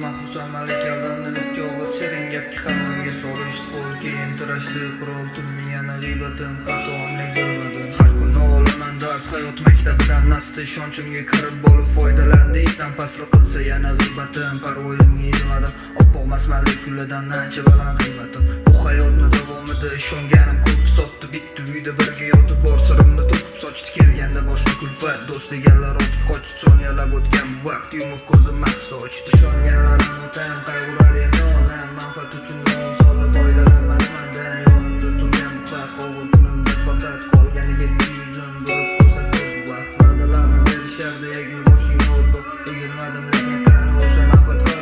mahrusan malikadan Nöbetçi oğuz şirin gepki kalmamga soruştu qo'l keyin tirashli qurol tunni yana g'iybatim xatomlik bilmadim har kun olaman dars hayot maktabidan nasl ishonchimga kirib bo'lib foydalandi itdan pasli qilsa yana g'iybatim parvoyimga yetmadim oppoq masmarlik kulladan ancha baland qiymatim bu hayotni davomida ishonganim ko'p sotdi bitta uyda birga yotib bor sirimni to'kib sochdi kelganda boshqa kulfat do'st deganlar otib qochdi soniyalab o'tgan bu vaqt yumuq ko'zim mast ochdi ishonganlarim o'tam qayg'urar endi onam manfaat uchun solib foydalanmasmandan yonimda turgan bu xalq o'g'il kunimda faqat qolgani yetti yuzim bo'lib ko'rsatdi bu vaqt va'dalarni berishardi egni boshingni urdi egilmadim lekin qani o'sha manfaatkor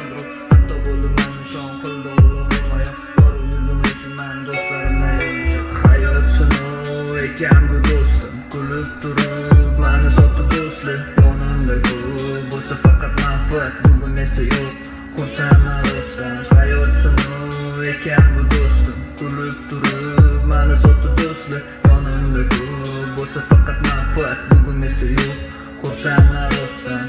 hatto bo'ldim man nishon qildi Alloh himoya bor yuzim lekin man do'stlarimdan yonishib hayot sinov ekan bu do'stim kulib turib mani sotdi do'stlik yonimda ko'p bo'lsa faqat manfaat bugun esa yo'q xursandman rostdan hayot sinov ekan bu do'stim kulib turib mani sotdi do'stlik yonimda ko'p bo'lsa faqat manfaat bugun esa yo'q xursandman rostdan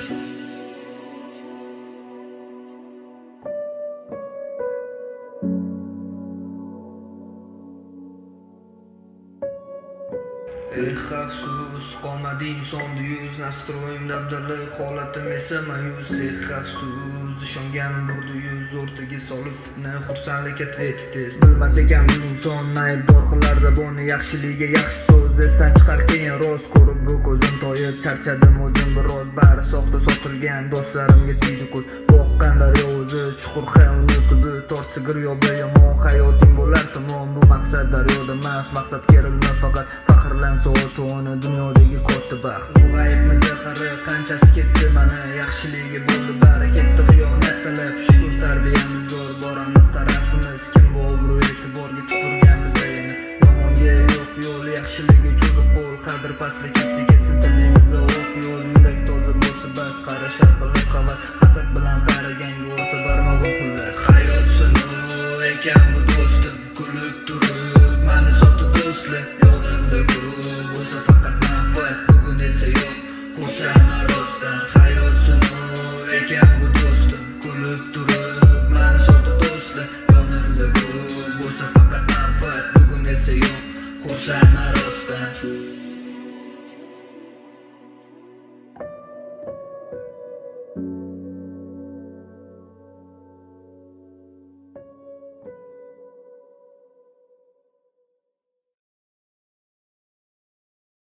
afsus qomading so'ndi yuz nastroyim dabdali holatim esa mayus afsus ishonganim burdi yuz o'rtaga solib fitna xursandlik atvet tez bilmas ekan bu inson aybdor qilar zaboni yaxshiligiga yaxshi so'z esdan chiqar keyin rost ko'rib bu ko'zim toyib charchadim o'zim biroz bari soxta sotilgan do'stlarimga tegdi ko'z boqqan daryo o'zi chuqur xayolni tubi tortsa giryoba yomon hayoting bo'lar tamom bu maqsad daryoda emas maqsad kerilma faqat faxrlansa o'toni dunyodagi katta baxt bu aybimizga qara qanchasi ketdi mana yaxshiligi bo'ldi bari ketdi xiyonat talab shukur tarbiyamiz zo'r boramiz tarafimiz kim bu obro' e'tiborga tupurganmiz yana yomonga yo'q yo'l yaxshiligi cho'zib qo'l qadr pastlik ketsa ketsin dilimizda o'q yo'l yurak toza bo'lsa bas qarashar qilib havas hasad bilan qaraganga o'rta barmog'im xullas hayot sinov ekan bu do'stim kulib turib mani sotdi do'stlik yonimda ko'p bo'lsa faqat manfaat bugun esa yo'q xursandman rostdan hayot sinov ekan bu do'stim kulib turib mani sotdi do'stlik yonimda ko'p bo'lsa faqat manfaat bugun esa yo'q xursandman rostdan